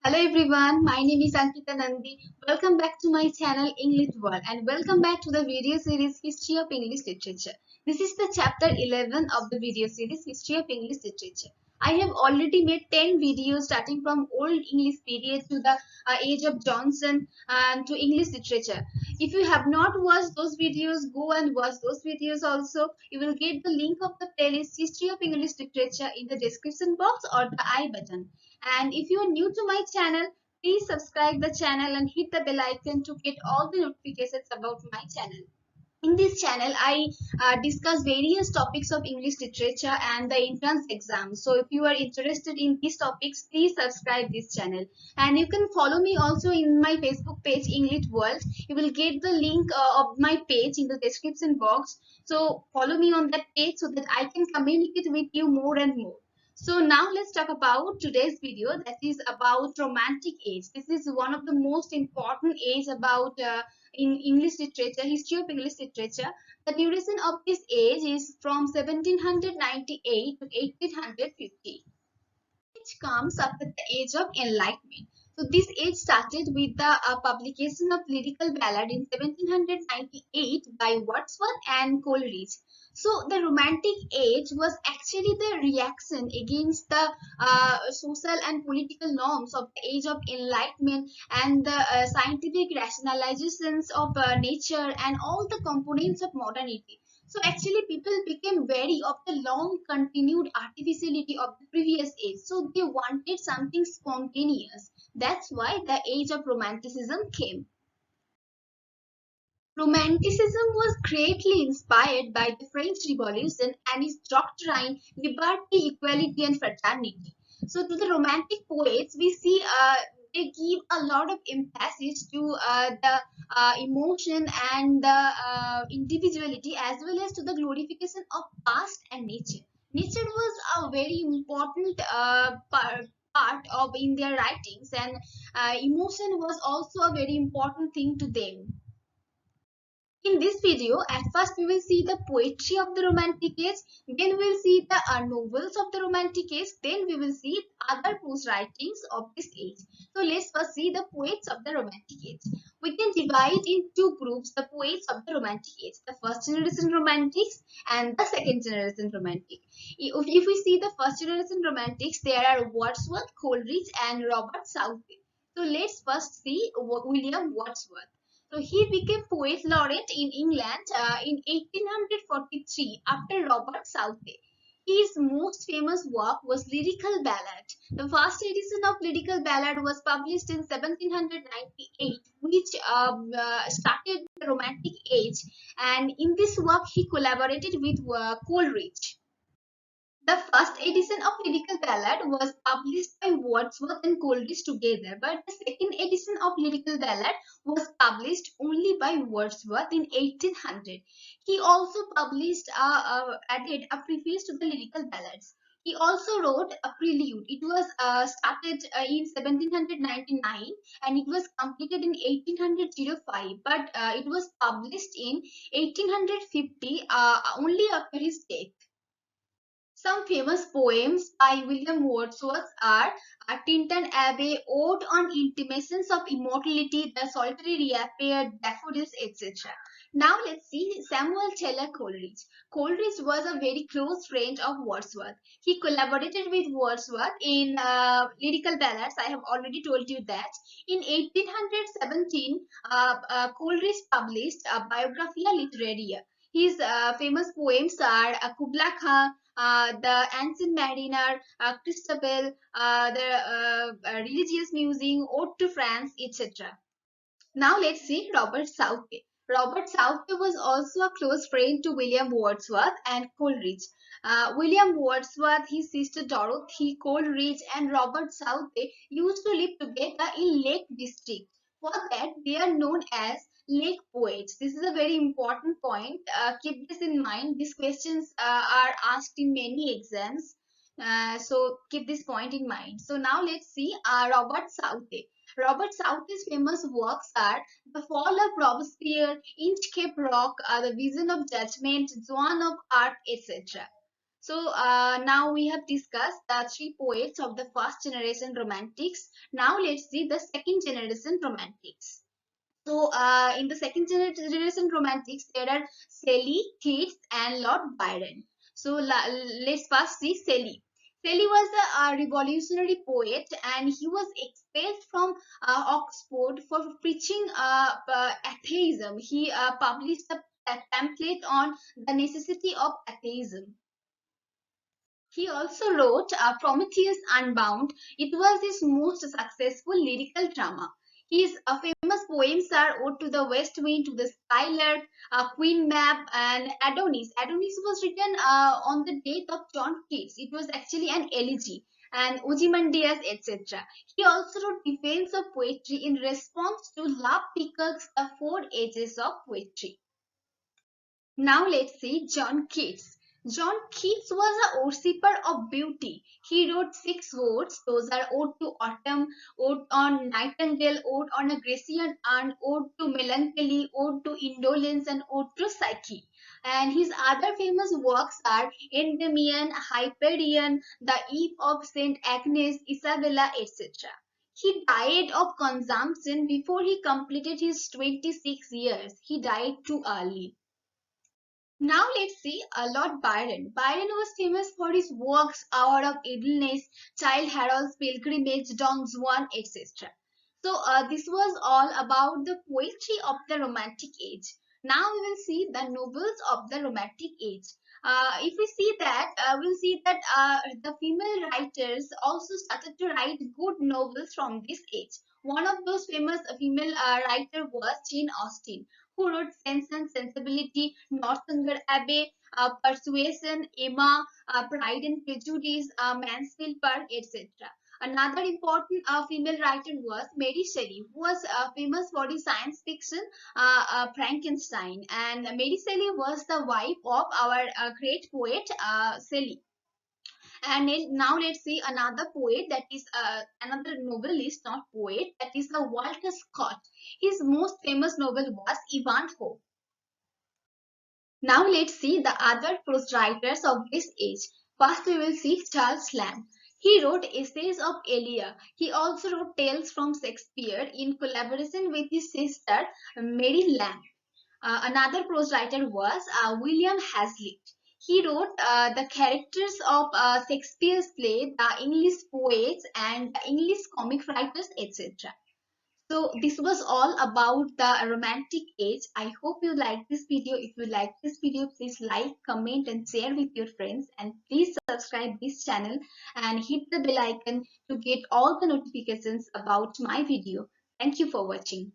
Hello everyone, my name is Ankita Nandi. Welcome back to my channel English World and welcome back to the video series History of English Literature. This is the chapter 11 of the video series History of English Literature. I have already made 10 videos starting from Old English period to the age of Johnson and to English literature. If you have not watched those videos, go and watch those videos also. You will get the link of the playlist History of English Literature in the description box or the I button. And if you are new to my channel, please subscribe the channel and hit the bell icon to get all the notifications about my channel. In this channel, I discuss various topics of English literature and the entrance exam. So if you are interested in these topics, please subscribe this channel. And you can follow me also in my Facebook page, English World. You will get the link of my page in the description box. So follow me on that page so that I can communicate with you more and more. So now let's talk about today's video, that is about romantic age. This is one of the most important age about in English literature, history of English literature. The duration of this age is from 1798 to 1850, which comes after the age of enlightenment. So this age started with the publication of lyrical ballad in 1798 by Wordsworth and Coleridge. So the romantic age was actually the reaction against the social and political norms of the age of enlightenment and the scientific rationalizations of nature and all the components of modernity. So actually people became wary of the long continued artificiality of the previous age. So they wanted something spontaneous. That's why the age of romanticism came. Romanticism was greatly inspired by the French Revolution and its doctrine, liberty, equality, and fraternity. So, to the Romantic poets, we see they give a lot of emphasis to the emotion and the individuality, as well as to the glorification of past and nature. Nature was a very important part of in their writings, and emotion was also a very important thing to them. In this video, at first we will see the poetry of the Romantic age, then we will see the novels of the Romantic age, then we will see other prose writings of this age. So let's first see the poets of the Romantic age. We can divide in two groups the poets of the Romantic age, the first generation Romantics and the second generation Romantic. If we see the first generation Romantics, there are Wordsworth, Coleridge and Robert Southey. So let's first see William Wordsworth. So he became poet laureate in England in 1843 after Robert Southey. His most famous work was Lyrical Ballad. The first edition of Lyrical Ballad was published in 1798, which started the Romantic Age. And in this work, he collaborated with Coleridge. The first edition of Lyrical Ballad was published by Wordsworth and Coleridge together, but the second edition of Lyrical Ballad was published only by Wordsworth in 1800. He also added a preface to the Lyrical Ballads. He also wrote a prelude. It was started in 1799 and it was completed in 1805, but it was published in 1850 only after his death. Some famous poems by William Wordsworth are Tintern Abbey, Ode on Intimations of Immortality, The Solitary Reappeared, Daffodils, etc. Now let's see Samuel Taylor Coleridge. Coleridge was a very close friend of Wordsworth. He collaborated with Wordsworth in lyrical ballads. I have already told you that. In 1817, Coleridge published a Biographia Literaria. His famous poems are Kubla Khan, the Ancient Mariner, Christabel, the Religious Musing, Ode to France, etc. Now let's see Robert Southey. Robert Southey was also a close friend to William Wordsworth and Coleridge. William Wordsworth, his sister Dorothy, Coleridge, and Robert Southey used to live together in Lake District. For that, they are known as Lake Poets. This is a very important point. Keep this in mind. These questions are asked in many exams. So keep this point in mind. So now let's see Robert Southey. Robert Southey's famous works are The Fall of Robespierre, Inchcape Rock, The Vision of Judgment, Joan of Arc, etc. So now we have discussed the three poets of the first generation romantics. Now let's see the second generation romantics. So in the second generation romantics, there are Shelley, Keats, and Lord Byron. So let's first see Shelley. Shelley was a revolutionary poet, and he was expelled from Oxford for preaching atheism. He published a pamphlet on the necessity of atheism. He also wrote Prometheus Unbound. It was his most successful lyrical drama. His famous poems are Ode to the West Wind, To the Skylark, Queen Mab, and Adonis. Adonis was written on the death of John Keats. It was actually an elegy. And Ozymandias, etc. He also wrote defense of poetry in response to Love Peacock's The Four Ages of Poetry. Now let's see John Keats. John Keats was a worshipper of beauty. He wrote six odes. Those are Ode to Autumn, Ode on Nightingale, Ode on a Grecian Urn, Ode to Melancholy, Ode to Indolence, and Ode to Psyche. And his other famous works are Endymion, Hyperion, The Eve of Saint Agnes, Isabella, etc. He died of consumption before he completed his 26 years. He died too early. Now let's see Lord Byron. Byron was famous for his works Hour of Idleness, Childe Harold's Pilgrimage, Don Juan, etc. So this was all about the poetry of the Romantic Age. Now we will see the novels of the Romantic Age. If we see that, we'll see that the female writers also started to write good novels from this age. One of those famous female writer was Jane Austen, who wrote Sense and Sensibility, Northanger Abbey, Persuasion, Emma, Pride and Prejudice, Mansfield Park, etc. Another important female writer was Mary Shelley, who was famous for the science fiction Frankenstein. And Mary Shelley was the wife of our great poet Shelley. And now let's see another poet, that is another novelist, not poet, that is the Walter Scott. His most famous novel was Ivanhoe. Now let's see the other prose writers of this age. First we will see Charles Lamb. He wrote Essays of Elia. He also wrote Tales from Shakespeare in collaboration with his sister Mary Lamb. Another prose writer was William Hazlitt. He wrote the characters of Shakespeare's play, the English poets, and the English comic writers, etc. So this was all about the romantic age. I hope you like this video. If you like this video, please like, comment, and share with your friends. And please subscribe this channel and hit the bell icon to get all the notifications about my video. Thank you for watching.